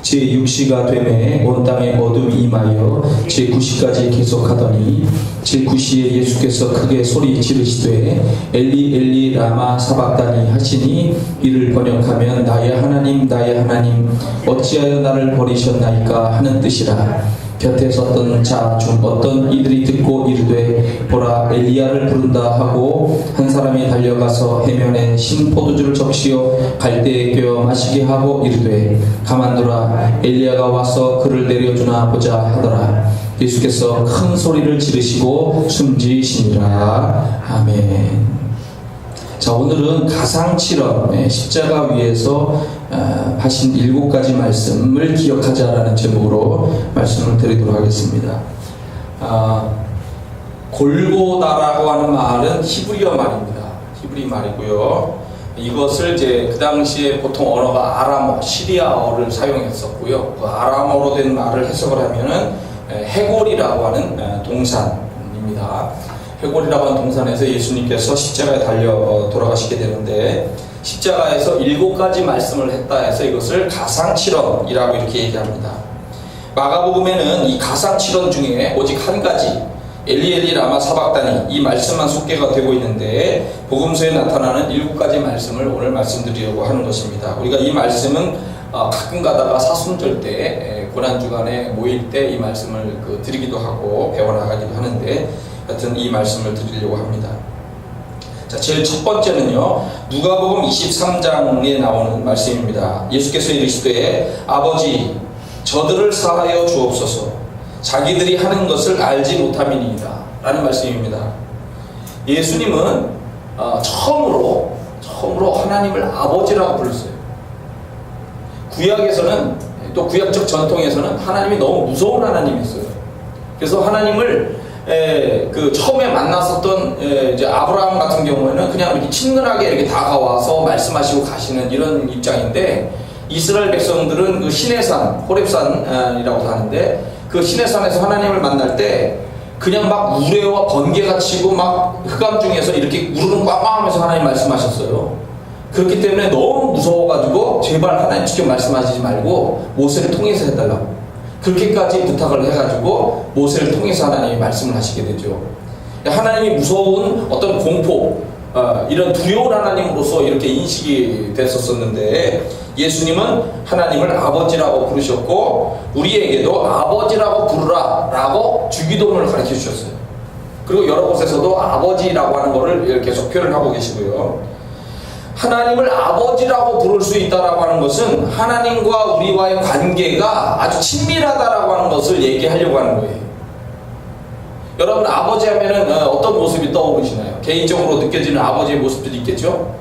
제6시가 되매 온 땅에 어둠이 임하여 제9시까지 계속하더니 제9시에 예수께서 크게 소리 지르시되 엘리 엘리 라마 사박다니 하시니 이를 번역하면 나의 하나님 나의 하나님 어찌하여 나를 버리셨나이까 하는 뜻이라. 곁에 섰던 자 중 어떤 이들이 듣고 이르되 보라 엘리야를 부른다 하고 한 사람이 달려가서 해면에 신 포도주를 적시어 갈대에 꿰어 마시게 하고 이르되 가만두라 엘리야가 와서 그를 내려주나 보자 하더라. 예수께서 큰 소리를 지르시고 숨지시니라. 아멘. 자, 오늘은 가상칠언 십자가 위에서 하신 7가지 말씀을 기억하자라는 제목으로 말씀을 드리도록 하겠습니다. 골고다라고 하는 말은 히브리어 말입니다. 히브리 말이고요. 이것을 이제 그 당시에 보통 언어가 아람어, 시리아어를 사용했었고요. 그 아람어로 된 말을 해석을 하면은 해골이라고 하는 동산입니다. 해골이라고 하는 동산에서 예수님께서 십자가에 달려 돌아가시게 되는데 십자가에서 7가지 말씀을 했다 해서 이것을 가상칠언이라고 이렇게 얘기합니다. 마가복음에는 이 가상칠언 중에 오직 한 가지 엘리 엘리 라마 사박다니 이 말씀만 소개가 되고 있는데 복음서에 나타나는 7가지 말씀을 오늘 말씀드리려고 하는 것입니다. 우리가 이 말씀은 가끔 가다가 사순절 때 고난주간에 모일 때 이 말씀을 드리기도 하고 배워나가기도 하는데 하여튼 이 말씀을 드리려고 합니다. 자, 제일 첫 번째는요, 누가복음 23장에 나오는 말씀입니다. 예수께서 이르시되 아버지 저들을 사하여 주옵소서 자기들이 하는 것을 알지 못함이니이다 라는 말씀입니다. 예수님은 처음으로 하나님을 아버지라고 불렀어요. 구약에서는 또 구약적 전통에서는 하나님이 너무 무서운 하나님이었어요. 그래서 하나님을 처음에 만났었던 이제 아브라함 같은 경우에는 그냥 이렇게 친근하게 이렇게 다가와서 말씀하시고 가시는 이런 입장인데 이스라엘 백성들은 그 시내산, 호렙산이라고 하는데 그 시내산에서 하나님을 만날 때 그냥 막 우레와 번개가 치고 막 흑암 중에서 이렇게 우르릉 꽝꽝 하면서 하나님 말씀하셨어요. 그렇기 때문에 너무 무서워가지고 제발 하나님 직접 말씀하시지 말고 모세를 통해서 해달라고 그렇게까지 부탁을 해가지고 모세를 통해서 하나님이 말씀을 하시게 되죠. 하나님이 무서운 어떤 공포, 이런 두려운 하나님으로서 이렇게 인식이 됐었었는데 예수님은 하나님을 아버지라고 부르셨고 우리에게도 아버지라고 부르라 라고 주기도문을 가르쳐 주셨어요. 그리고 여러 곳에서도 아버지라고 하는 것을 계속 표현을 하고 계시고요. 하나님을 아버지라고 부를 수 있다라고 하는 것은 하나님과 우리와의 관계가 아주 친밀하다라고 하는 것을 얘기하려고 하는 거예요. 여러분 아버지 하면은 어떤 모습이 떠오르시나요? 개인적으로 느껴지는 아버지의 모습들이 있겠죠?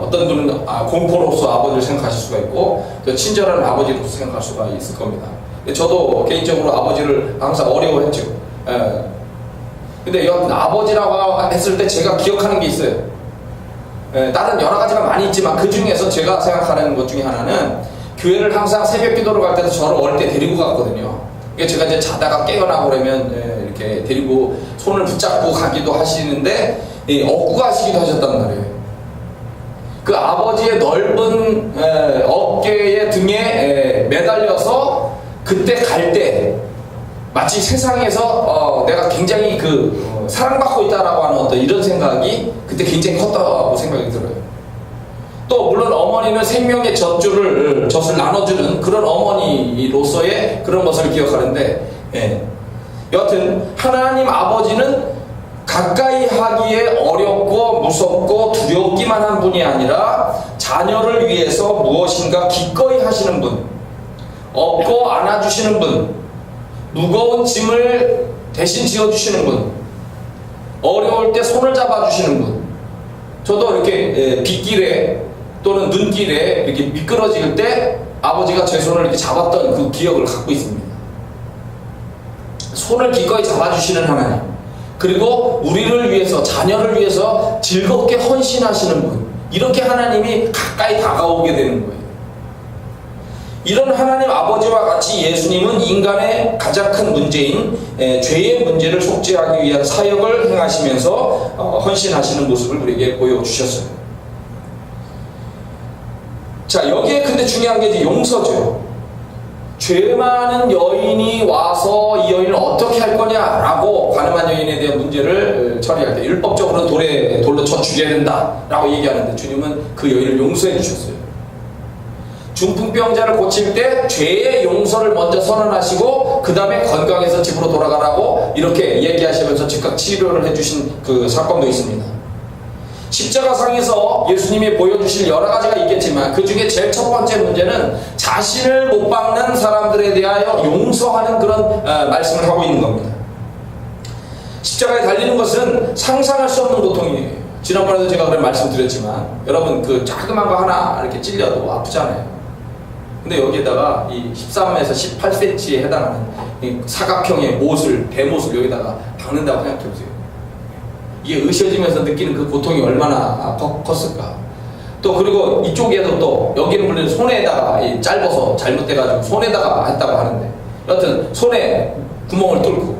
어떤 분은 공포로서 아버지를 생각하실 수가 있고 또 친절한 아버지로서 생각할 수가 있을 겁니다. 저도 개인적으로 아버지를 항상 어려워했죠. 근데 아버지라고 했을 때 제가 기억하는 게 있어요. 다른 여러 가지가 많이 있지만 그 중에서 제가 생각하는 것 중에 하나는 교회를 항상 새벽 기도를 갈 때도 저를 어릴 때 데리고 갔거든요. 제가 이제 자다가 깨어나고 그러면 이렇게 데리고 손을 붙잡고 가기도 하시는데 업고 가시기도 하셨단 말이에요. 그 아버지의 넓은 어깨의 등에 매달려서 그때 갈 때 마치 세상에서 내가 굉장히 사랑받고 있다라고 하는 어떤 이런 생각이 그때 굉장히 컸다고 생각이 들어요. 또 물론 어머니는 생명의 젖을 나눠주는 그런 어머니로서의 그런 것을 기억하는데 여하튼 하나님 아버지는 가까이 하기에 어렵고 무섭고 두렵기만 한 분이 아니라 자녀를 위해서 무엇인가 기꺼이 하시는 분, 업고 안아주시는 분, 무거운 짐을 대신 지어주시는 분, 어려울 때 손을 잡아주시는 분. 저도 이렇게 빗길에 또는 눈길에 이렇게 미끄러질 때 아버지가 제 손을 이렇게 잡았던 그 기억을 갖고 있습니다. 손을 기꺼이 잡아주시는 하나님, 그리고 우리를 위해서, 자녀를 위해서 즐겁게 헌신하시는 분, 이렇게 하나님이 가까이 다가오게 되는 거예요. 이런 하나님 아버지와 같이 예수님은 인간의 가장 큰 문제인 죄의 문제를 속죄하기 위한 사역을 행하시면서 헌신하시는 모습을 우리에게 보여주셨어요. 자, 여기에 근데 중요한 게 이제 용서죠. 죄 많은 여인이 와서 이 여인을 어떻게 할 거냐라고 가늠한 여인에 대한 문제를 처리할 때 율법적으로 돌로 쳐 죽여야 된다라고 얘기하는데 주님은 그 여인을 용서해 주셨어요. 중풍병자를 고칠 때 죄의 용서를 먼저 선언하시고 그 다음에 건강해서 집으로 돌아가라고 이렇게 얘기하시면서 즉각 치료를 해주신 그 사건도 있습니다. 십자가상에서 예수님이 보여주실 여러 가지가 있겠지만 그 중에 제일 첫 번째 문제는 자신을 못 박는 사람들에 대하여 용서하는 그런 말씀을 하고 있는 겁니다. 십자가에 달리는 것은 상상할 수 없는 고통이에요. 지난번에도 제가 그런 말씀드렸지만 여러분 그 자그만 거 하나 이렇게 찔려도 아프잖아요. 근데 여기에다가 이 13에서 18cm에 해당하는 이 사각형의 못을, 대못을 여기다가 박는다고 생각해보세요. 이게 으셔지면서 느끼는 그 고통이 얼마나 컸을까. 또 그리고 이쪽에도 또 여기는 물론 손에다가 짧아서 잘못돼가지고 손에다가 했다고 하는데 여하튼 손에 구멍을 뚫고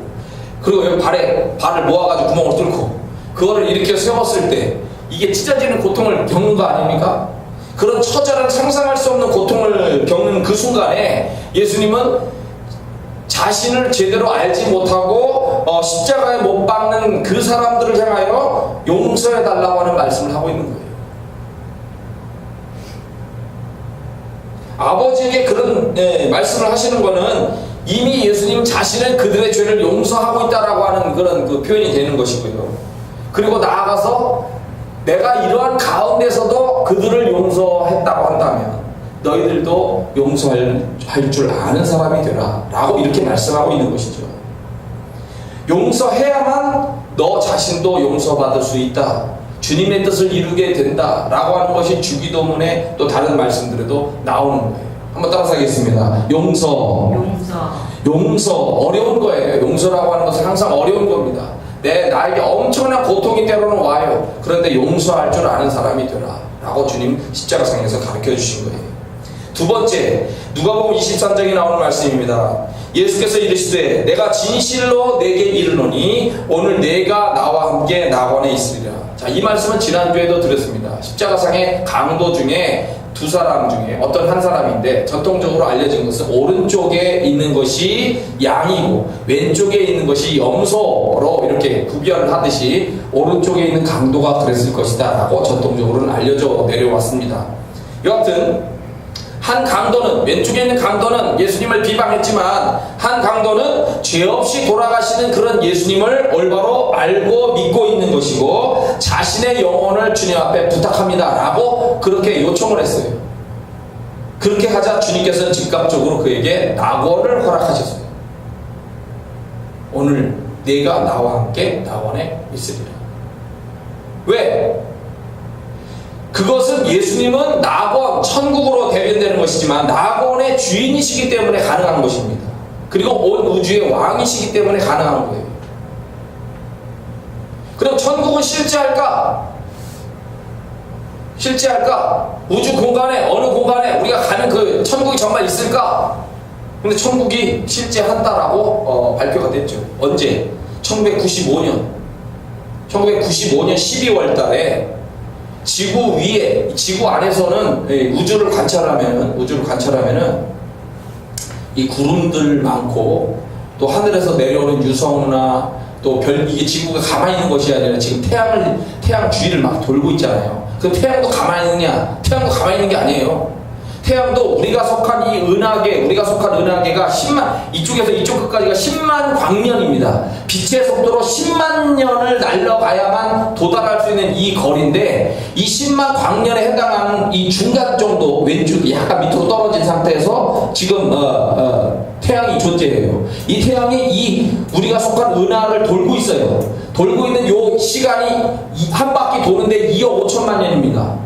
그리고 여기 발을 모아가지고 구멍을 뚫고 그거를 이렇게 세웠을 때 이게 찢어지는 고통을 겪는 거 아닙니까? 그런 처절한 상상할 수 없는 고통을 겪는 그 순간에 예수님은 자신을 제대로 알지 못하고 십자가에 못 박는 그 사람들을 향하여 용서해 달라고 하는 말씀을 하고 있는 거예요. 아버지에게 그런 말씀을 하시는 거는 이미 예수님 자신은 그들의 죄를 용서하고 있다라고 하는 그런 그 표현이 되는 것이고요. 그리고 나아가서 내가 이러한 가운데서도 그들을 용서했다고 한다면 너희들도 용서할 줄 아는 사람이 되라 라고 이렇게 말씀하고 있는 것이죠. 용서해야만 너 자신도 용서받을 수 있다, 주님의 뜻을 이루게 된다 라고 하는 것이 주기도문의 또 다른 말씀들에도 나오는 거예요. 한번 따라서 하겠습니다. 용서 어려운 거예요. 용서라고 하는 것은 항상 어려운 겁니다. 나에게 엄청난 고통이 때로는 와요. 그런데 용서할 줄 아는 사람이 되라 라고 주님 십자가상에서 가르쳐 주신 거예요. 두 번째, 누가복음 23장에 나오는 말씀입니다. 예수께서 이르시되 내가 진실로 내게 이르노니 오늘 내가 나와 함께 낙원에 있으리라. 자, 이 말씀은 지난주에도 드렸습니다. 십자가상의 강도 중에 두 사람 중에 어떤 한 사람인데 전통적으로 알려진 것은 오른쪽에 있는 것이 양이고 왼쪽에 있는 것이 염소로 이렇게 구별을 하듯이 오른쪽에 있는 강도가 그랬을 것이다 라고 전통적으로는 알려져 내려왔습니다. 여하튼 한 강도는, 왼쪽에 있는 강도는 예수님을 비방했지만 한 강도는 죄 없이 돌아가시는 그런 예수님을 올바로 알고 믿고 있는 것이고 자신의 영혼을 주님 앞에 부탁합니다 라고 그렇게 요청을 했어요. 그렇게 하자 주님께서는 즉각적으로 그에게 낙원을 허락하셨어요. 오늘 네가 나와 함께 낙원에 있으리라. 왜? 그것은 예수님은 낙원, 천국으로 대변되는 것이지만 낙원의 주인이시기 때문에 가능한 것입니다. 그리고 온 우주의 왕이시기 때문에 가능한 거예요. 그럼 천국은 실제할까? 우주 공간에, 어느 공간에 우리가 가는 그 천국이 정말 있을까? 근데 천국이 실제한다라고 발표가 됐죠. 언제? 1995년 12월 달에 지구 위에, 지구 안에서는 우주를 관찰하면은 이 구름들 많고 또 하늘에서 내려오는 유성이나 또 이게 지구가 가만히 있는 것이 아니라 지금 태양 주위를 막 돌고 있잖아요. 그럼 태양도 가만히 있느냐? 태양도 가만히 있는 게 아니에요. 태양도 우리가 속한 은하계가 10만, 이쪽에서 이쪽 끝까지가 10만 광년입니다. 빛의 속도로 10만 년을 날아가야만 도달할 수 있는 이 거리인데 이 10만 광년에 해당하는 이 중간 정도 왼쪽이 약간 밑으로 떨어진 상태에서 지금 태양이 존재해요. 이 태양이 우리가 속한 은하를 돌고 있어요. 돌고 있는 요 시간이 한 바퀴 도는데 2억 5천만 년입니다.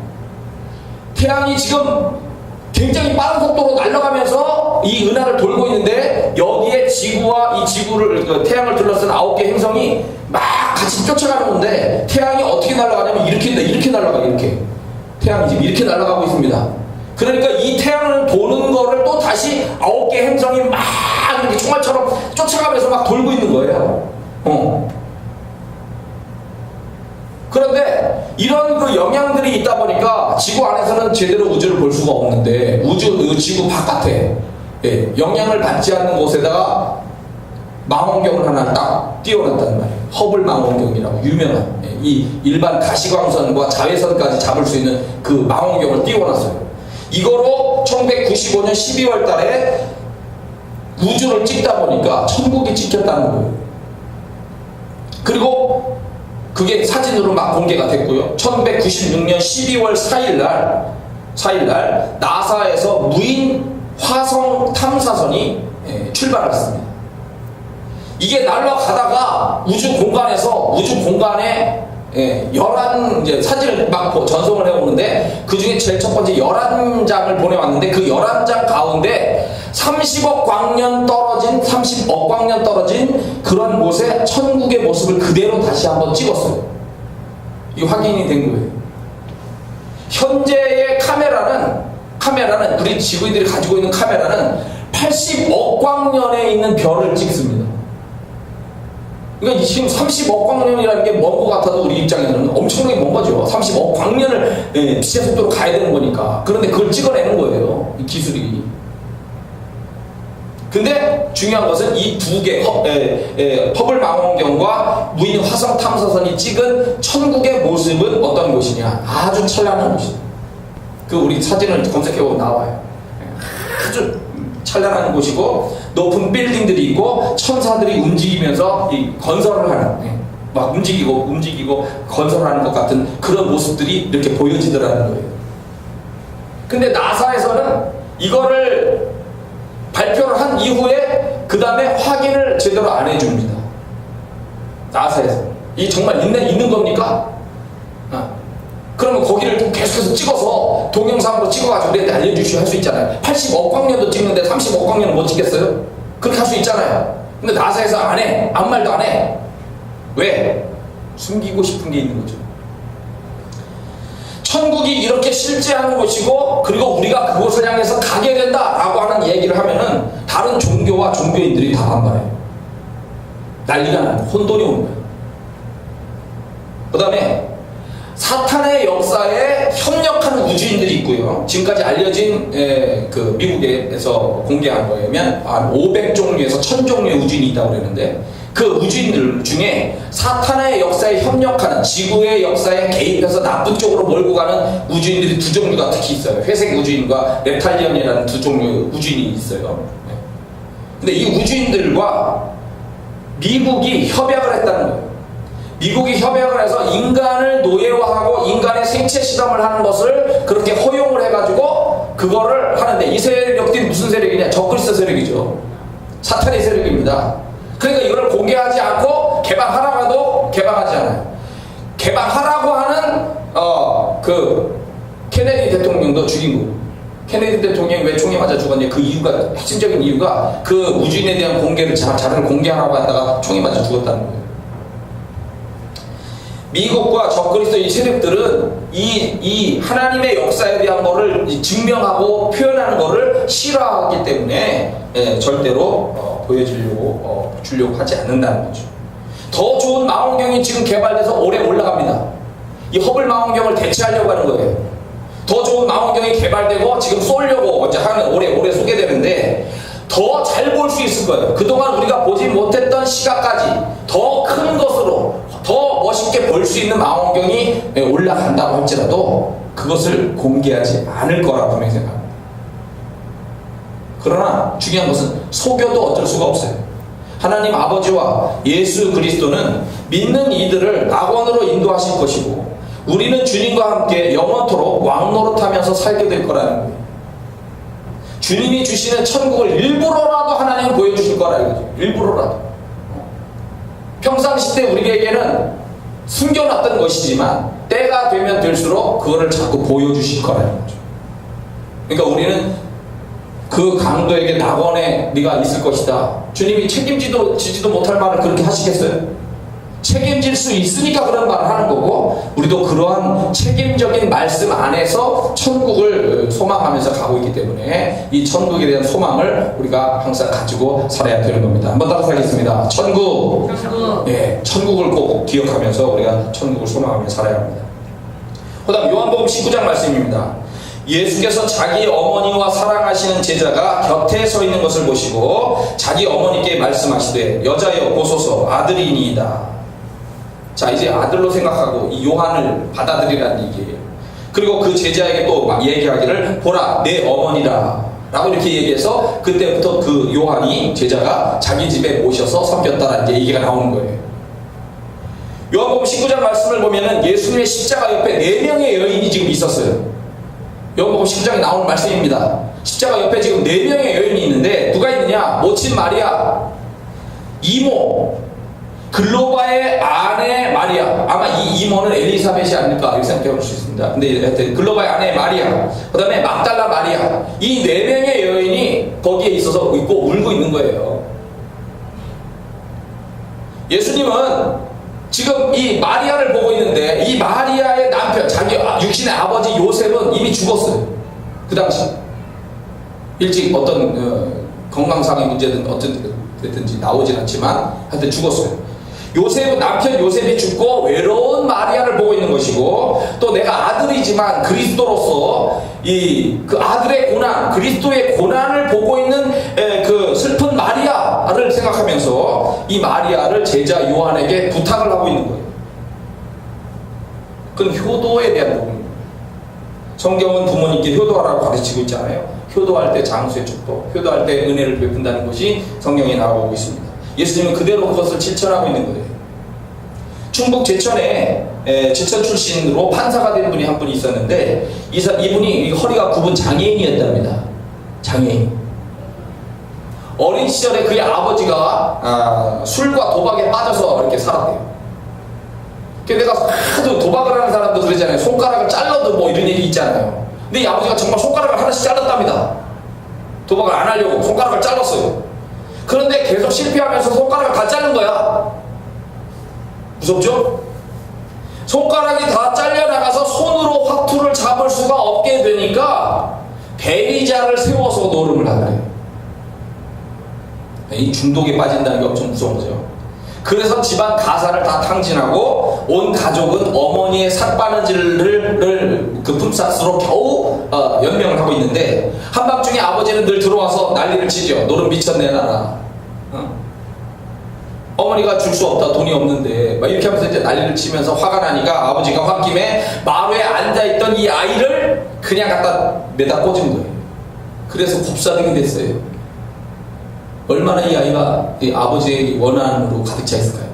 태양이 지금 굉장히 빠른 속도로 날아가면서 이 은하를 돌고 있는데 여기에 지구와 이 지구를 태양을 둘러싼 9개 행성이 막 같이 쫓아가는 건데 태양이 어떻게 날아가냐면 이렇게 날아가요. 이렇게 태양이 지금 이렇게 날아가고 있습니다. 그러니까 이 태양을 도는 거를 또 다시 9개 행성이 막 이렇게 총알처럼 쫓아가면서 막 돌고 있는 거예요. 그런데 이런 그 영향들이 있다 보니까 지구 안에서는 제대로 우주를 볼 수가 없는데 지구 바깥에 예, 영향을 받지 않는 곳에다가 망원경을 하나 딱 띄워놨단 말이에요. 허블 망원경이라고 유명한, 예, 이 일반 가시광선과 자외선까지 잡을 수 있는 그 망원경을 띄워놨어요. 이거로 1995년 12월 달에 우주를 찍다 보니까 천국이 찍혔다는 거예요. 그리고 그게 사진으로 막 공개가 됐고요. 1996년 12월 4일날 나사에서 무인 화성 탐사선이 출발했습니다. 이게 날아가다가 우주 공간에 11 사진을 막 전송을 해오는데 그 중에 제일 첫 번째 11장을 보내왔는데 그 11장 가운데 30억 광년 떨어진 그런 곳에 천국의 모습을 그대로 다시 한번 찍었어요. 이게 확인이 된 거예요. 현재의 카메라는 우리 지구인들이 가지고 있는 카메라는 80억 광년에 있는 별을 찍습니다. 그러니까 지금 30억 광년이라는 게 먼 것 같아도 우리 입장에서는 엄청나게 먼 거죠. 30억 광년을 빛의 속도로 가야 되는 거니까. 그런데 그걸 찍어내는 거예요, 이 기술이. 근데 중요한 것은 이 두 개 허블 망원경과 무인 화성 탐사선이 찍은 천국의 모습은 어떤 곳이냐? 아주 찬란한 곳이다. 그 우리 사진을 검색해보면 나와요. 아주 찬란한 곳이고 높은 빌딩들이 있고 천사들이 움직이면서 이 건설을 하는, 막 움직이고 건설하는 것 같은 그런 모습들이 이렇게 보여지더라는 거예요. 근데 나사에서는 이거를 발표를 한 이후에 그 다음에 확인을 제대로 안 해줍니다. 나사에서 이 정말 있는 겁니까? 그러면 거기를 계속해서 찍어서 동영상으로 찍어가지고 우리한테 알려주시고 할 수 있잖아요. 80억 광년도 찍는데 30억 광년은 못 찍겠어요? 그렇게 할 수 있잖아요. 근데 나사에서 안 해. 아무 말도 안 해. 왜? 숨기고 싶은 게 있는 거죠. 천국이 이렇게 실제하는 곳이고, 그리고 우리가 그곳을 향해서 가게 된다라고 하는 얘기를 하면은 다른 종교와 종교인들이 다 반발해요. 난리가 나요. 혼돈이 오는 거예요. 그 다음에 사탄의 역사에 협력하는 우주인들이 있고요. 지금까지 알려진 그 미국에서 공개한 거에면 한 500종류에서 1000종류의 우주인이 있다고 그러는데, 그 우주인들 중에 사탄의 역사에 협력하는, 지구의 역사에 개입해서 나쁜 쪽으로 몰고 가는 우주인들이 두 종류가 특히 있어요. 회색 우주인과 렙탈리언이라는 두 종류의 우주인이 있어요. 근데 이 우주인들과 미국이 협약을 했다는 거예요. 미국이 협약을 해서 인간을 노예화하고 인간의 생체 실험을 하는 것을 그렇게 허용을 해가지고 그거를 하는데, 이 세력들이 무슨 세력이냐? 적그리스도 세력이죠. 사탄의 세력입니다. 그러니까 이걸 공개하지 않고 개방하라고 해도 개방하지 않아요. 개방하라고 하는 그 케네디 대통령도 죽인 거예요. 케네디 대통령이 왜 총에 맞아 죽었냐? 그 이유가, 핵심적인 이유가 그 우주인에 대한 공개를 자료를 공개하라고 하다가 총에 맞아 죽었다는 거예요. 미국과 적그리스도 이 세력들은 이 하나님의 역사에 대한 거를 증명하고 표현하는 거를 싫어하기 때문에 절대로 주려고 하지 않는다는 거죠. 더 좋은 망원경이 지금 개발돼서 올해 올라갑니다. 이 허블 망원경을 대체하려고 하는 거예요. 더 좋은 망원경이 개발되고 지금 쏘려고 이제 올해 소개되는데 더 잘 볼 수 있을 거예요. 그동안 우리가 보지 못했던 시각까지 더 큰 것으로 더 멋있게 볼 수 있는 망원경이 올라간다고 할지라도 그것을 공개하지 않을 거라고 분명히 생각합니다. 그러나 중요한 것은 속여도 어쩔 수가 없어요. 하나님 아버지와 예수 그리스도는 믿는 이들을 낙원으로 인도하실 것이고, 우리는 주님과 함께 영원토록 왕노릇하면서 살게 될 거라는 거예요. 주님이 주시는 천국을 일부러라도 하나님은 보여주실 거라 이거죠. 일부러라도. 평상시 때 우리에게는 숨겨놨던 것이지만 때가 되면 될수록 그거를 자꾸 보여주실 거라는 거죠. 그러니까 우리는 그 강도에게 낙원에 네가 있을 것이다, 주님이 책임지도 못할 말을 그렇게 하시겠어요? 책임질 수 있으니까 그런 말을 하는 거고, 우리도 그러한 책임적인 말씀 안에서 천국을 소망하면서 가고 있기 때문에 이 천국에 대한 소망을 우리가 항상 가지고 살아야 되는 겁니다. 한번 따라서 하겠습니다. 천국. 예, 천국을 꼭 기억하면서 우리가 천국을 소망하며 살아야 합니다. 그 다음 요한복음 19장 말씀입니다. 예수께서 자기 어머니와 사랑하시는 제자가 곁에 서 있는 것을 보시고 자기 어머니께 말씀하시되 여자여 보소서 아들이니이다. 자, 이제 아들로 생각하고 이 요한을 받아들이라는 얘기예요. 그리고 그 제자에게 또 막 얘기하기를 보라 내 어머니라 라고 이렇게 얘기해서 그때부터 그 요한이 제자가 자기 집에 모셔서 섬겼다라는 게 얘기가 나오는 거예요. 요한복음 19장 말씀을 보면은 예수님의 십자가 옆에 4명의 여인이 지금 있었어요. 요한복음 19장에 나오는 말씀입니다. 십자가 옆에 지금 4명의 여인이 있는데 누가 있느냐? 모친 마리아, 이모, 글로바의 아내 마리아. 아마 이 이모는 엘리사벳이 아닐까 이렇게 생각해 볼 수 있습니다. 근데 하여튼 글로바의 아내 마리아, 그 다음에 막달라 마리아, 이 4명의 여인이 거기에 있어서 있고 울고 있는 거예요. 예수님은 지금 이 마리아를 보고 있는데 이 마리아의 남편, 자기 육신의 아버지 요셉은 이미 죽었어요. 그 당시 일찍 어떤 건강상의 문제든 어떤 그랬든지 나오진 않지만 하여튼 죽었어요. 요셉은 남편 요셉이 죽고 외로운 마리아를 보고 있는 것이고, 또 내가 아들이지만 그리스도로서 그 아들의 고난, 그리스도의 고난을 보고 있는 그 슬픈 마리아를 생각하면서 이 마리아를 제자 요한에게 부탁을 하고 있는 거예요. 그건 효도에 대한 부분입니다. 성경은 부모님께 효도하라고 가르치고 있잖아요. 효도할 때 장수의 축복, 효도할 때 은혜를 베푼다는 것이 성경에 나오고 있습니다. 예수님은 그대로 그것을 실천하고 있는 거예요. 충북 제천에 제천 출신으로 판사가 된 분이 한 분이 있었는데 이분이 허리가 굽은 장애인이었답니다. 장애인. 어린 시절에 그의 아버지가 술과 도박에 빠져서 이렇게 살았대요. 내가 하도 도박을 하는 사람도 그러잖아요. 손가락을 잘라도 뭐 이런 얘기 있잖아요. 근데 이 아버지가 정말 손가락을 하나씩 잘랐답니다. 도박을 안 하려고 손가락을 잘랐어요. 그런데 계속 실패하면서 손가락을 다 자른 거야. 무섭죠? 손가락이 다 잘려나가서 손으로 화투를 잡을 수가 없게 되니까 배리자를 세워서 노름을 하더래요. 이 중독에 빠진다는 게 엄청 무서운 거죠. 그래서 집안 가사를 다 탕진하고 온 가족은 어머니의 삿바느질을 그 품삯으로 겨우 연명을 하고 있는데, 한밤중에 아버지는 늘 들어와서 난리를 치죠. 너는 미쳤네 나라. 어머니가 줄 수 없다, 돈이 없는데 막 이렇게 하면서 이제 난리를 치면서 화가 나니까 아버지가 홧김에 마루에 앉아있던 이 아이를 그냥 갖다 매다 꽂은 거예요. 그래서 곱사등이 됐어요. 얼마나 이 아이가 이 아버지의 원한으로 가득 차 있을까요?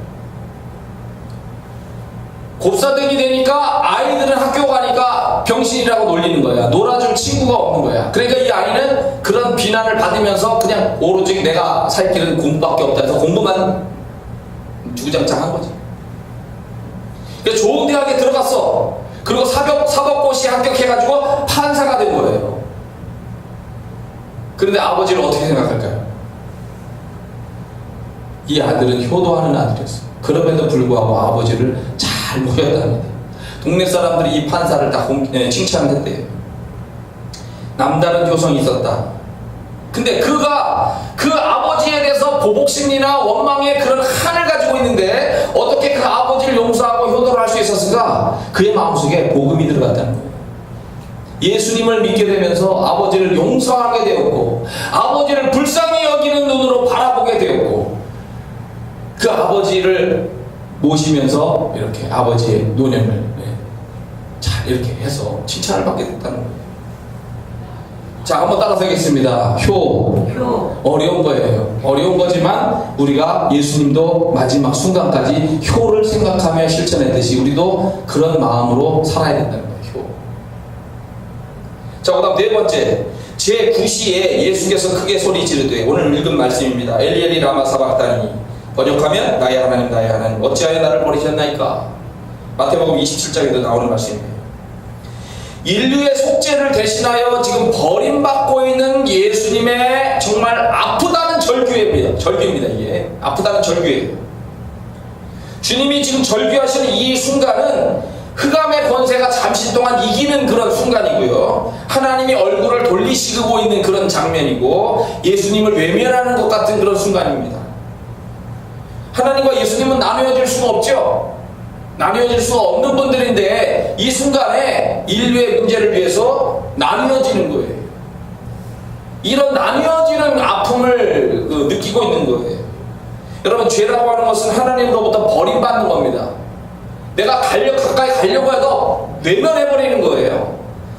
곱사등이 되니까 아이들은 학교 가니까 병신이라고 놀리는 거야. 놀아줄 친구가 없는 거야. 그러니까 이 아이는 그런 비난을 받으면서 그냥 오로지 내가 살 길은 공부밖에 없다 해서 공부만 주구장창 한 거지. 그래서 좋은 대학에 들어갔어. 그리고 사법고시에 합격해가지고 판사가 된 거예요. 그런데 아버지를 어떻게 생각할까요? 이 아들은 효도하는 아들이었어요. 그럼에도 불구하고 아버지를 잘 모였답니다. 동네 사람들이 이 판사를 다 칭찬을 했대요. 남다른 효성이 있었다. 근데 그가 그 아버지에 대해서 보복심리나 원망의 그런 한을 가지고 있는데 어떻게 그 아버지를 용서하고 효도를 할 수 있었을까? 그의 마음속에 복음이 들어갔다는 거예요. 예수님을 믿게 되면서 아버지를 용서하게 되었고, 아버지를 불쌍히 여기는 눈으로 바라보게 되었고, 그 아버지를 모시면서 이렇게 아버지의 노년을 잘 이렇게 해서 칭찬을 받게 됐다는 거예요. 자, 한번 따라서 하겠습니다. 효. 어려운 거예요. 어려운 거지만 우리가 예수님도 마지막 순간까지 효를 생각하며 실천했듯이 우리도 그런 마음으로 살아야 된다는 거예요. 효. 자, 그 다음 4번째, 제9시에 예수께서 크게 소리 지르되, 오늘 읽은 말씀입니다. 엘리엘리 라마 사박다니, 번역하면 나의 하나님 나의 하나님 어찌하여 나를 버리셨나이까. 마태복음 27장에도 나오는 말씀입니다. 인류의 속죄를 대신하여 지금 버림받고 있는 예수님의 정말 아프다는 절규입니다. 이게 아프다는 절규예요. 주님이 지금 절규하시는 이 순간은 흑암의 권세가 잠시 동안 이기는 그런 순간이고요, 하나님이 얼굴을 돌리시고 있는 그런 장면이고, 예수님을 외면하는 것 같은 그런 순간입니다. 하나님과 예수님은 나누어질 수가 없죠. 나뉘어질 수 없는 분들인데 이 순간에 인류의 문제를 위해서 나뉘어지는 거예요. 이런 나뉘어지는 아픔을 느끼고 있는 거예요. 여러분, 죄라고 하는 것은 하나님으로부터 버림받는 겁니다. 내가 가까이 가려고 해도 외면해버리는 거예요.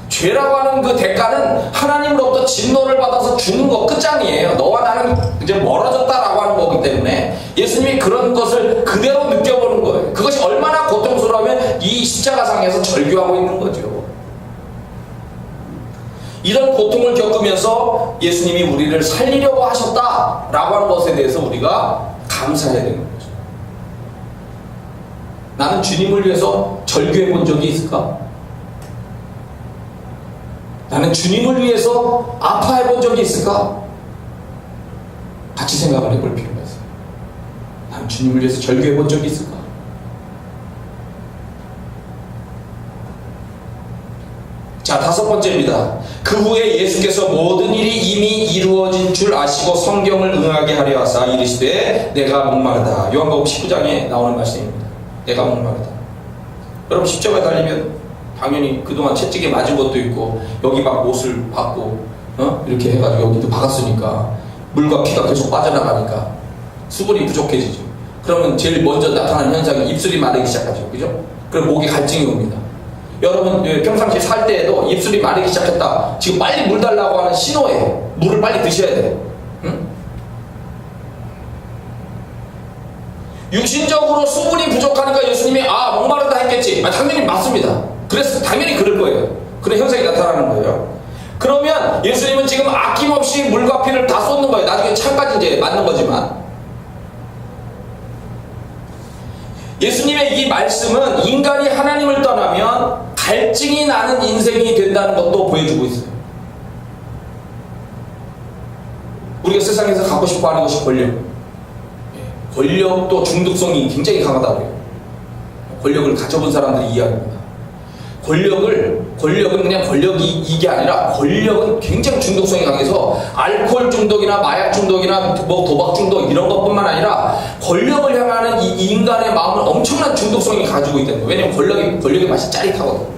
죄라고 하는 그 대가는 하나님으로부터 진노를 받아서 죽는 거 끝장이에요. 너와 나는 이제 멀어졌다라고 하는 거기 때문에 예수님이 그런 것을 그대로 느껴보는 거예요. 그것이 얼마나 고통스러우면 이 십자가상에서 절규하고 있는 거죠. 이런 고통을 겪으면서 예수님이 우리를 살리려고 하셨다라고 하는 것에 대해서 우리가 감사해야 되는 거죠. 나는 주님을 위해서 절규해 본 적이 있을까? 나는 주님을 위해서 아파해 본 적이 있을까? 같이 생각을 해볼 필요가 있어요. 나는 주님을 위해서 절규해 본 적이 있을까? 자, 5번째입니다. 그 후에 예수께서 모든 일이 이미 이루어진 줄 아시고 성경을 응하게 하려 하사 이르시되 내가 목마르다. 요한복음 19장에 나오는 말씀입니다. 내가 목마르다. 여러분, 십자가에 달리면 당연히 그동안 채찍에 맞은 것도 있고 여기 막 못을 박고 이렇게 해가지고 여기도 박았으니까 물과 피가 계속 빠져나가니까 수분이 부족해지죠. 그러면 제일 먼저 나타나는 현상이 입술이 마르기 시작하죠. 그죠? 그럼 목에 갈증이 옵니다. 여러분, 평상시 살 때에도 입술이 마르기 시작했다. 지금 빨리 물 달라고 하는 신호예요. 물을 빨리 드셔야 돼요. 응? 육신적으로 수분이 부족하니까 예수님이 목마르다 했겠지. 당연히 맞습니다. 그래서 당연히 그럴 거예요. 그런 현상이 나타나는 거예요. 그러면 예수님은 지금 아낌없이 물과 피를 다 쏟는 거예요. 나중에 창까지 이제 맞는 거지만. 예수님의 이 말씀은 인간이 하나님을 떠나면 갈증이 나는 인생이 된다는 것도 보여주고 있어요. 우리가 세상에서 갖고 싶어 하는 것이 권력. 권력도 중독성이 굉장히 강하다고 해요. 권력을 가져본 사람들이 이야기합니다. 권력은 그냥 권력이 이게 아니라 권력은 굉장히 중독성이 강해서 알코올 중독이나 마약 중독이나 도박 중독 이런 것뿐만 아니라 권력을 향하는 이 인간의 마음은 엄청난 중독성이 가지고 있다는 거예요. 왜냐면 권력의 맛이 짜릿하거든.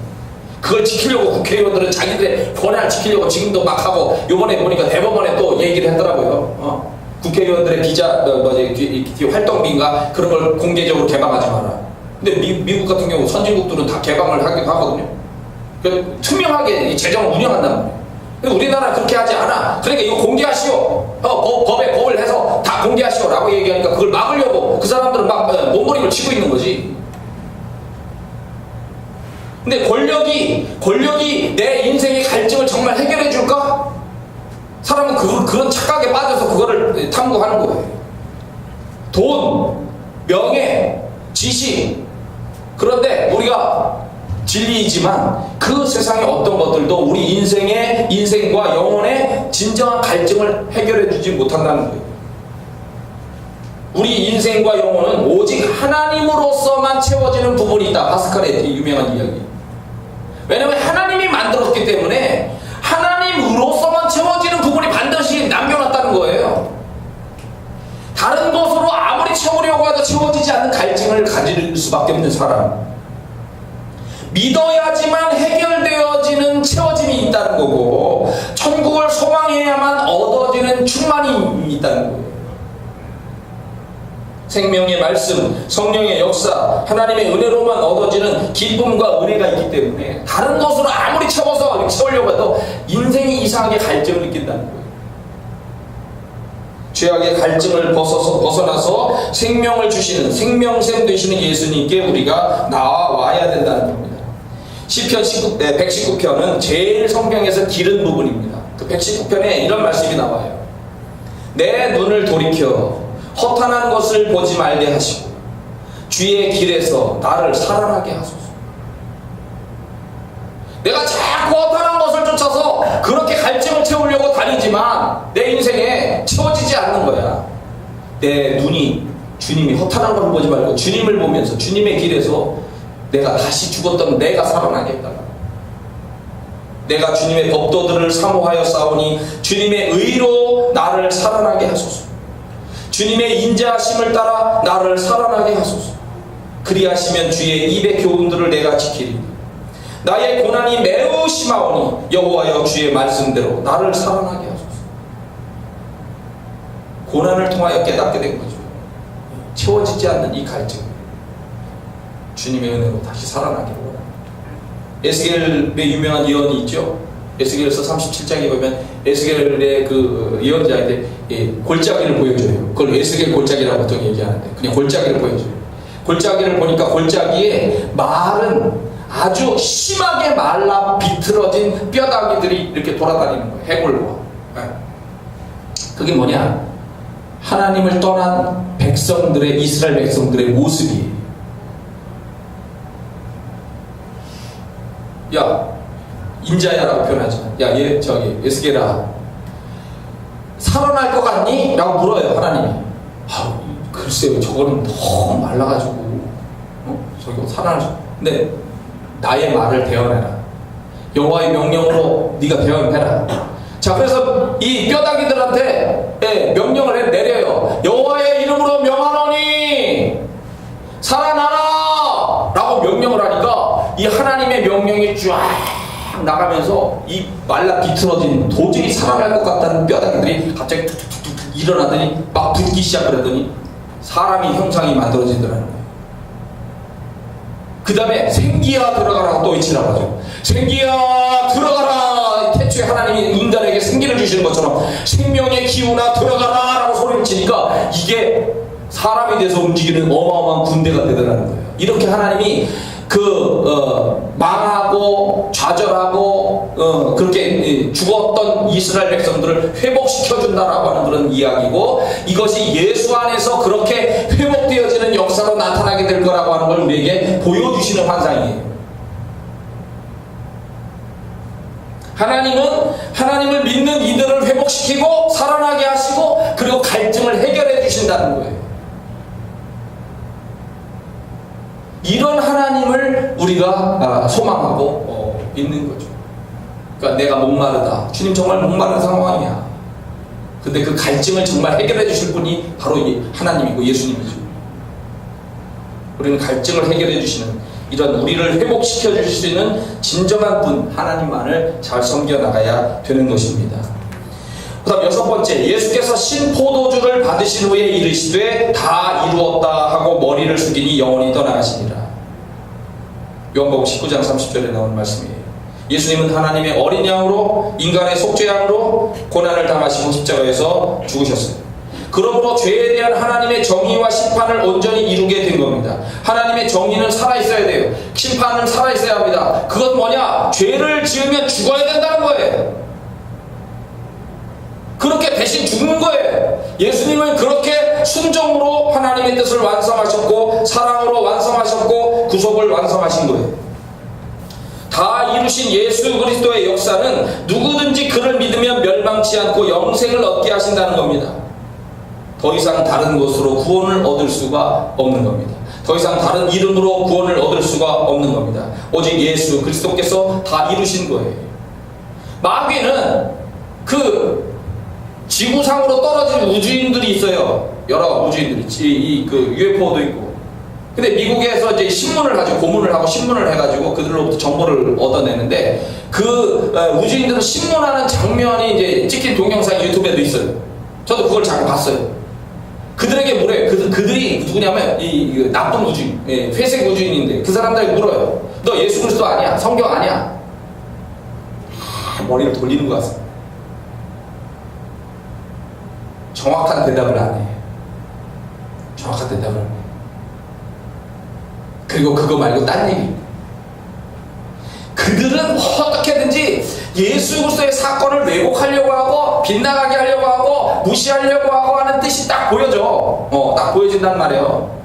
그걸 지키려고 국회의원들은 자기들의 권한을 지키려고 지금도 막 하고, 요번에 보니까 대법원에 또 얘기를 했더라고요. 국회의원들의 비자 활동비인가 그런 걸 공개적으로 개방하지 마라. 근데 미국 같은 경우 선진국들은 다 개방을 하기도 하거든요. 그러니까 투명하게 재정을 운영한단 말이에요. 근데 우리나라는 그렇게 하지 않아. 그러니까 이거 공개하시오. 법에 법을 해서 다 공개하시오 라고 얘기하니까 그걸 막으려고 그 사람들은 막 몸부림을 치고 있는 거지. 근데 권력이 내 인생의 갈증을 정말 해결해 줄까? 사람은 그런 착각에 빠져서 그거를 탐구하는 거예요. 돈, 명예, 지식. 그런데 우리가 진리이지만 그 세상의 어떤 것들도 우리 인생과 영혼의 진정한 갈증을 해결해 주지 못한다는 거예요. 우리 인생과 영혼은 오직 하나님으로서만 채워지는 부분이 있다. 파스칼의 유명한 이야기. 왜냐하면 하나님이 만들었기 때문에 하나님으로서만 채워지는 부분이 반드시 남겨놨다는 거예요. 다른 것으로 아무리 채우려고 해도 채워지지 않는 갈증을 가질 수밖에 없는 사람. 믿어야지만 해결되어지는 채워짐이 있다는 거고, 천국을 소망해야만 얻어지는 충만이 있다는 거예요. 생명의 말씀, 성령의 역사, 하나님의 은혜로만 얻어지는 기쁨과 은혜가 있기 때문에 다른 것으로 아무리 채워서 채우려고 해도 인생이 이상하게 갈증을 느낀다는 거예요. 죄악의 갈증을 벗어나서 생명을 주시는, 생명샘 되시는 예수님께 우리가 나와야 된다는 겁니다. 시편 119편은 제일 성경에서 길은 부분입니다. 그 119편에 이런 말씀이 나와요. 내 눈을 돌이켜 허탄한 것을 보지 말게 하시고 주의 길에서 나를 살아나게 하소서. 내가 자꾸 허탄한 것을 쫓아서 그렇게 갈증을 채우려고 다니지만 내 인생에 채워지지 않는 거야. 내 눈이 주님이 허탄한 것을 보지 말고 주님을 보면서 주님의 길에서 내가 다시 죽었던 내가 살아나게 했다. 내가 주님의 법도들을 사모하여 싸우니 주님의 의로 나를 살아나게 하소서. 주님의 인자하심을 따라 나를 살아나게 하소서. 그리하시면 주의 입의 교훈들을 내가 지키리. 나의 고난이 매우 심하오니 여호와여 주의 말씀대로 나를 살아나게 하소서. 고난을 통하여 깨닫게 된 거죠. 채워지지 않는 이 갈증, 주님의 은혜로 다시 살아나기를 원합니다. 에스겔의 유명한 예언이 있죠. 에스겔서 37장에 보면 에스겔의 그 예언자인데 골짜기를 보여줘요. 그걸 에스겔 골짜기라고 보통 얘기하는데 그냥 골짜기를 보여줘요. 골짜기를 보니까 골짜기에 마른 아주 심하게 말라 비틀어진 뼈다귀들이 이렇게 돌아다니는 거예요. 해골과. 그게 뭐냐? 하나님을 떠난 백성들의, 이스라엘 백성들의 모습이에요. 야, 인자야라고 표현하지만, 야, 얘 저기 에스겔아, 살아날 것 같니? 라고 물어요. 하나님이. 글쎄요, 저거는 너무 말라가지고 저기 살아날 수. 근데 나의 말을 대언해라. 여호와의 명령으로 네가 대언해라. 자, 그래서 이 뼈다귀들한테 명령을 내려요. 여호와의 이름으로 명하노니 살아나라! 라고 명령을 하니까 이 하나님의 명령이 쫙 나가면서 이 말라 비틀어진 도저히 살아날 것 같다는 뼈다귀들이 갑자기 툭툭툭툭 일어나더니 막 붙기 시작하더니 사람이 형상이 만들어지더라는 거예요. 그 다음에 생기야 들어가라고 또 외치라고 하죠. 생기야 들어가라. 태초에 하나님이 인간에게 생기를 주시는 것처럼 생명의 기운아 들어가라 라고 소리를 치니까 이게 사람이 돼서 움직이는 어마어마한 군대가 되더라는 거예요. 이렇게 하나님이 망하고 좌절하고 그렇게 죽었던 이스라엘 백성들을 회복시켜준다라고 하는 그런 이야기고, 이것이 예수 안에서 그렇게 회복되어지는 역사로 나타나게 될 거라고 하는 걸 우리에게 보여주시는 환상이에요. 하나님은 하나님을 믿는 이들을 회복시키고 살아나게 하시고 그리고 갈증을 해결해 주신다는 거예요. 이런 하나님을 우리가 소망하고 있는 거죠. 그러니까 내가 목마르다. 주님 정말 목마른 상황이야. 근데 그 갈증을 정말 해결해 주실 분이 바로 하나님이고 예수님이죠. 우리는 갈증을 해결해 주시는, 이런 우리를 회복시켜 주실 수 있는 진정한 분 하나님만을 잘 섬겨나가야 되는 것입니다. 그 다음 6번째, 예수께서 신포도주를 받으신 후에 이르시되 다 이루었다 하고 머리를 숙이니 영원히 떠나가시니라. 요한복음 19장 30절에 나온 말씀이에요. 예수님은 하나님의 어린 양으로, 인간의 속죄양으로 고난을 당하시고 십자가에서 죽으셨어요. 그러므로 죄에 대한 하나님의 정의와 심판을 온전히 이루게 된 겁니다. 하나님의 정의는 살아있어야 돼요. 심판은 살아있어야 합니다. 그건 뭐냐? 죄를 지으면 죽어야 된다는 거예요. 그렇게 대신 죽는 거예요. 예수님은 그렇게 순종으로 하나님의 뜻을 완성하셨고 사랑으로 완성하셨고 구속을 완성하신 거예요. 다 이루신 예수 그리스도의 역사는 누구든지 그를 믿으면 멸망치 않고 영생을 얻게 하신다는 겁니다. 더 이상 다른 것으로 구원을 얻을 수가 없는 겁니다. 더 이상 다른 이름으로 구원을 얻을 수가 없는 겁니다. 오직 예수 그리스도께서 다 이루신 거예요. 마귀는 지구상으로 떨어진 우주인들이 있어요. 여러 우주인들이. UFO도 있고. 근데 미국에서 이제 신문을 가지고, 고문을 하고 신문을 해가지고 그들로부터 정보를 얻어내는데, 우주인들은 신문하는 장면이 이제 찍힌 동영상이 유튜브에도 있어요. 저도 그걸 잠깐 봤어요. 그들에게 물어요. 그들이 누구냐면, 나쁜 우주인, 회색 우주인인데, 그 사람들에게 물어요. 너 예수 그리스도 아니야? 성경 아니야? 머리를 돌리는 것 같습니다. 정확한 대답을 안 해. 정확한 대답을 안 해. 그리고 그거 말고 딴 얘기. 그들은 어떻게든지 예수 그리스도의 사건을 왜곡하려고 하고 빗나가게 하려고 하고 무시하려고 하고 하는 뜻이 딱 보여져. 딱 보여진단 말이에요.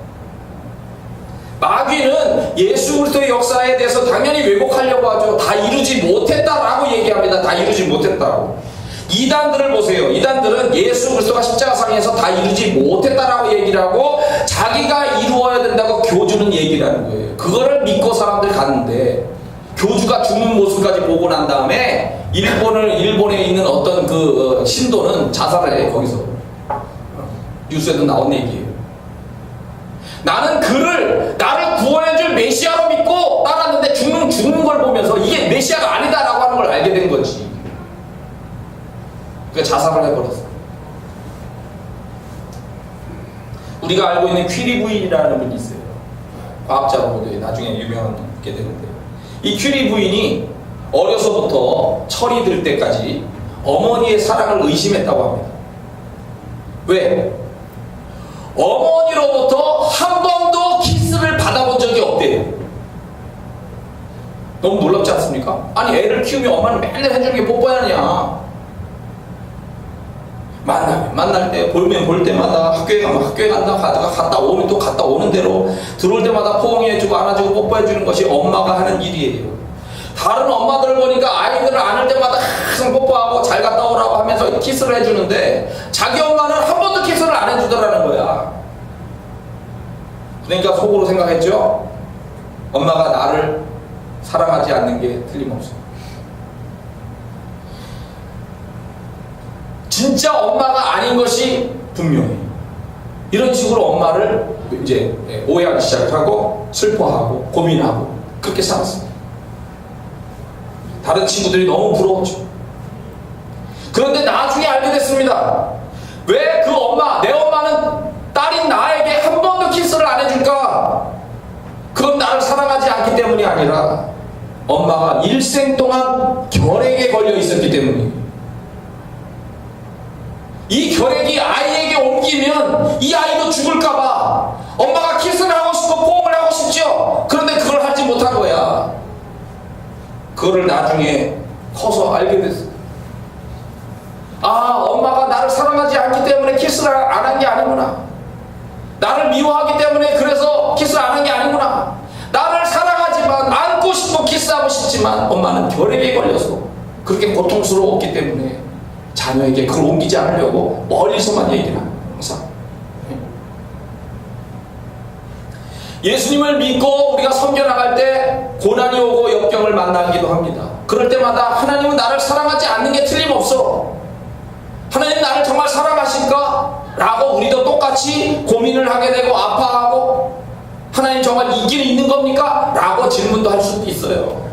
마귀는 예수 그리스도의 역사에 대해서 당연히 왜곡하려고 하죠. 다 이루지 못했다라고 얘기합니다. 다 이루지 못했다고. 이단들을 보세요. 이단들은 예수 그리스도가 십자가상에서 다 이루지 못했다라고 얘기를 하고 자기가 이루어야 된다고 교주는 얘기를 하는 거예요. 그거를 믿고 사람들 갔는데, 교주가 죽는 모습까지 보고 난 다음에 일본에 있는 어떤 신도는 자살을 해. 거기서 뉴스에도 나온 얘기예요. 나는 나를 나를 구원해줄 메시아로 믿고 따랐는데 죽는 걸 보면서 이게 메시아가 아니다라고 하는 걸 알게 된 거지. 그러니까 자살을 해버렸어. 우리가 알고 있는 퀴리 부인이라는 분이 있어요. 과학자로 나중에 유명하게 되는데, 이 퀴리 부인이 어려서부터 철이 들 때까지 어머니의 사랑을 의심했다고 합니다. 왜? 어머니로부터 한 번도 키스를 받아본 적이 없대요. 너무 놀랍지 않습니까? 아니, 애를 키우면 엄마는 맨날 해주는 게 뽀뽀하느냐. 만날 때, 볼면 볼 때마다, 학교에 가면 학교에 간다, 갔다 오면 또 갔다 오는 대로 들어올 때마다 포옹해주고 안아주고 뽀뽀해주는 것이 엄마가 하는 일이에요. 다른 엄마들 보니까 아이들을 안을 때마다 항상 뽀뽀하고 잘 갔다 오라고 하면서 키스를 해주는데, 자기 엄마는 한 번도 키스를 안 해주더라는 거야. 그러니까 속으로 생각했죠. 엄마가 나를 사랑하지 않는 게 틀림없어. 진짜 엄마가 아닌 것이 분명해. 이런 식으로 엄마를 이제 오해하기 시작하고 슬퍼하고 고민하고 그렇게 살았습니다. 다른 친구들이 너무 부러웠죠. 그런데 나중에 알게 됐습니다. 왜 그 엄마, 내 엄마는 딸인 나에게 한 번도 키스를 안 해줄까? 그건 나를 사랑하지 않기 때문이 아니라 엄마가 일생 동안 결핵에 걸려 있었기 때문이에요. 이 결핵이 아이에게 옮기면 이 아이도 죽을까봐 엄마가 키스를 하고 싶고 포옹을 하고 싶죠. 그런데 그걸 하지 못한 거야. 그거를 나중에 커서 알게 됐어. 아, 엄마가 나를 사랑하지 않기 때문에 키스를 안 한 게 아니구나. 나를 미워하기 때문에 그래서 키스를 안 한 게 아니구나. 나를 사랑하지만, 안고 싶고 키스하고 싶지만 엄마는 결핵에 걸려서 그렇게 고통스러웠기 때문에 자녀에게 그걸 옮기지 않으려고 멀리서만 얘기를 합니다. 항상. 예수님을 믿고 우리가 섬겨나갈 때 고난이 오고 역경을 만나기도 합니다. 그럴 때마다 하나님은 나를 사랑하지 않는 게 틀림없어. 하나님 나를 정말 사랑하실까? 라고 우리도 똑같이 고민을 하게 되고 아파하고, 하나님 정말 이 길이 있는 겁니까? 라고 질문도 할 수도 있어요.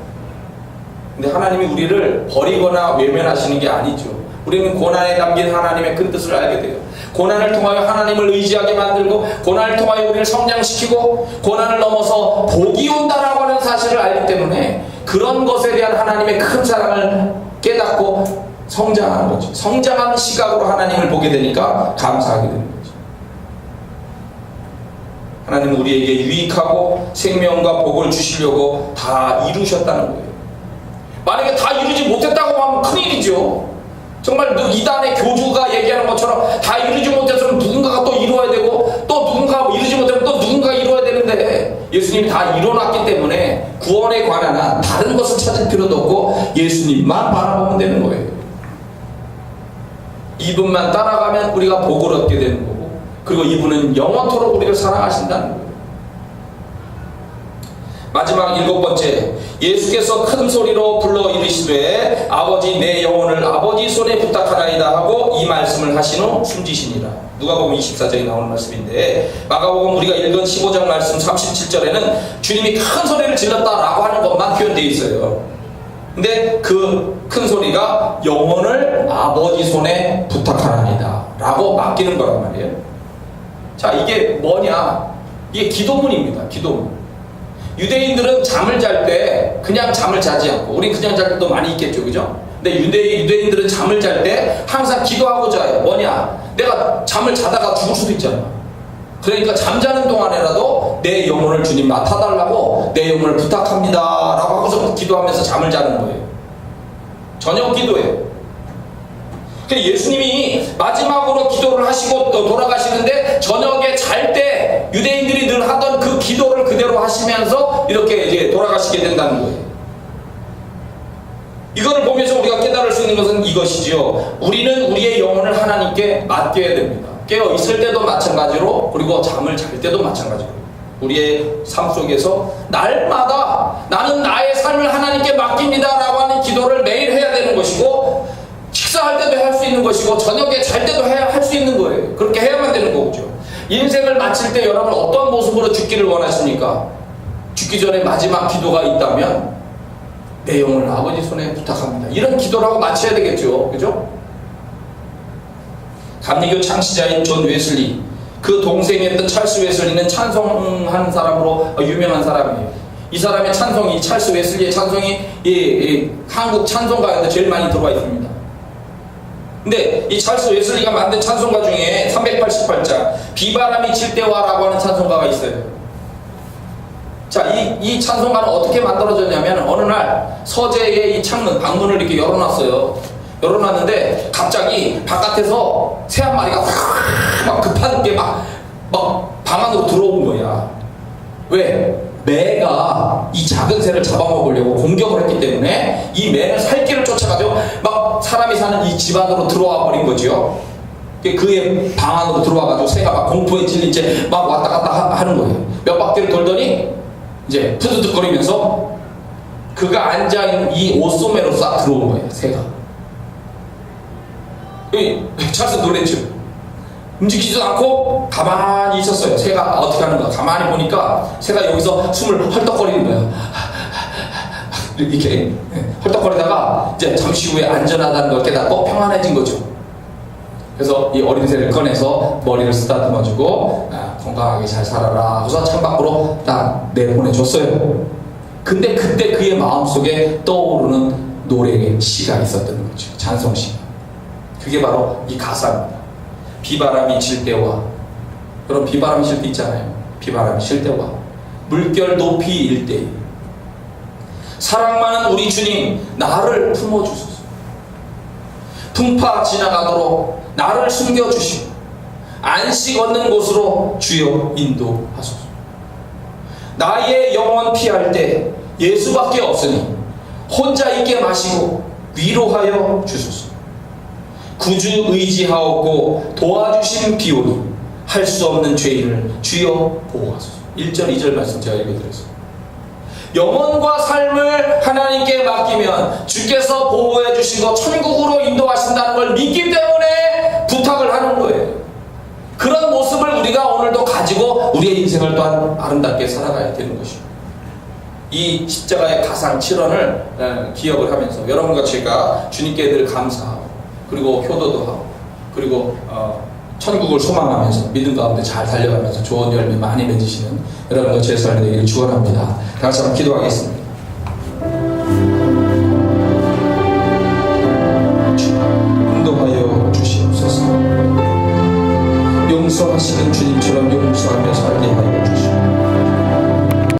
근데 하나님이 우리를 버리거나 외면하시는 게 아니죠. 우리는 고난에 담긴 하나님의 큰 뜻을 알게 돼요. 고난을 통하여 하나님을 의지하게 만들고, 고난을 통하여 우리를 성장시키고, 고난을 넘어서 복이 온다라고 하는 사실을 알기 때문에 그런 것에 대한 하나님의 큰 사랑을 깨닫고 성장하는 거죠. 성장하는 시각으로 하나님을 보게 되니까 감사하게 되는 거죠. 하나님은 우리에게 유익하고 생명과 복을 주시려고 다 이루셨다는 거예요. 만약에 다 이루지 못했다고 하면 큰일이죠. 정말 이단의 교주가 얘기하는 것처럼 다 이루지 못해서는 누군가가 또 이루어야 되고, 또 누군가가 이루지 못하면 또 누군가가 이루어야 되는데, 예수님이 다 이뤄놨기 때문에 구원에 관한 한 다른 것을 찾을 필요도 없고 예수님만 바라보면 되는 거예요. 이분만 따라가면 우리가 복을 얻게 되는 거고, 그리고 이분은 영원토록 우리를 사랑하신다는 거예요. 마지막 7번째, 예수께서 큰 소리로 불러 이르시되 아버지 내 영혼을 아버지 손에 부탁하나이다 하고 이 말씀을 하신 후 숨지시니라. 누가복음 24장에 나오는 말씀인데, 마가복음 우리가 읽은 15장 말씀 37절에는 주님이 큰 소리를 질렀다라고 하는 것만 표현되어 있어요. 근데 그 큰 소리가 영혼을 아버지 손에 부탁하나이다 라고 맡기는 거란 말이에요. 자, 이게 뭐냐? 이게 기도문입니다. 기도문. 유대인들은 잠을 잘 때 그냥 잠을 자지 않고, 우린 그냥 잘 때도 많이 있겠죠, 그죠? 근데 유대인들은 잠을 잘 때 항상 기도하고 자요. 뭐냐? 내가 잠을 자다가 죽을 수도 있잖아. 그러니까 잠자는 동안에라도 내 영혼을 주님 맡아달라고 내 영혼을 부탁합니다 라고 하고서 기도하면서 잠을 자는 거예요. 저녁 기도예요. 예수님이 마지막으로 기도를 하시고 또 돌아가시는데, 저녁에 잘 때 유대인들이 늘 하던 그 기도를 그대로 하시면서 이렇게 이제 돌아가시게 된다는 거예요. 이거를 보면서 우리가 깨달을 수 있는 것은 이것이지요. 우리는 우리의 영혼을 하나님께 맡겨야 됩니다. 깨어 있을 때도 마찬가지로, 그리고 잠을 잘 때도 마찬가지로 우리의 삶 속에서 날마다 나는 나의 삶을 하나님께 맡깁니다 라고 하는 기도를 매일 해야 되는 것이고, 식사할 때도 할 수 있는 것이고, 저녁에 잘 때도 할 수 있는 거예요. 그렇게 해야만 되는 거죠. 인생을 마칠 때 여러분 어떤 모습으로 죽기를 원하십니까? 죽기 전에 마지막 기도가 있다면 내 영혼을 아버지 손에 부탁합니다. 이런 기도를 하고 마쳐야 되겠죠. 그죠? 감리교 창시자인 존 웨슬리, 그 동생이었던 찰스 웨슬리는 찬송한 사람으로 유명한 사람이에요. 이 사람의 찬송이, 찰스 웨슬리의 찬송이 한국 찬송가에도 제일 많이 들어와 있습니다. 근데 이 찰스 웨슬리가 만든 찬송가 중에 388장 비바람이 칠 때와라고 하는 찬송가가 있어요. 자, 이 찬송가는 어떻게 만들어졌냐면 어느 날 서재의 이 창문, 방문을 이렇게 열어놨어요. 열어놨는데 갑자기 바깥에서 새 한 마리가 막 급한 게 막 방 안으로 들어온 거야. 왜? 매가 이 작은 새를 잡아먹으려고 공격을 했기 때문에 이 매는 살길을 쫓아가지고 막 사람이 사는 이 집 안으로 들어와 버린 거지요. 그의 방 안으로 들어와가지고 새가 막 공포에 질린 채 막 왔다 갔다 하는 거예요. 몇 바퀴를 돌더니 이제 푸드득거리면서 그가 앉아있는 이 옷소매로 싹 들어온 거예요. 새가. 찰스 놀랬죠. 움직이지도 않고 가만히 있었어요. 새가 어떻게 하는가 가만히 보니까 새가 여기서 숨을 헐떡거리는 거예요. 이렇게 헐떡거리다가 이제 잠시 후에 안전하다는 걸 깨닫고 평안해진 거죠. 그래서 이 어린 새를 꺼내서 머리를 쓰다듬어주고 건강하게 잘 살아라 하고서 창밖으로 딱 내보내줬어요. 근데 그때 그의 마음속에 떠오르는 노래의 시가 있었던 거죠. 찬송시가. 그게 바로 이 가사입니다. 비바람이 칠 때와, 그럼 비바람이 칠 때 있잖아요. 비바람이 칠 때와 물결 높이 일 때 사랑 많은 우리 주님 나를 품어주소서. 풍파 지나가도록 나를 숨겨주시고 안식 얻는 곳으로 주여 인도하소서. 나의 영혼 피할 때 예수밖에 없으니 혼자 있게 마시고 위로하여 주소서. 구주 의지하옵고 도와주신 비오니 할 수 없는 죄인을 주여 보호하소서. 1절 2절 말씀 제가 읽어드렸어요. 영혼과 삶을 하나님께 맡기면 주께서 보호해 주시고 천국으로 인도하신다는 걸 믿기 때문에 부탁을 하는 거예요. 그런 모습을 우리가 오늘도 가지고 우리의 인생을 또한 아름답게 살아가야 되는 것입니다. 이 십자가의 가상 7원을 기억을 하면서 여러분과 제가 주님께 늘 감사하고 그리고 효도도 하고 그리고 천국을 소망하면서 믿음 가운데 잘 달려가면서 좋은 열매 많이 맺으시는 여러분과 제 삶이 되기를 축원합니다. 다 같이 한번 기도하겠습니다.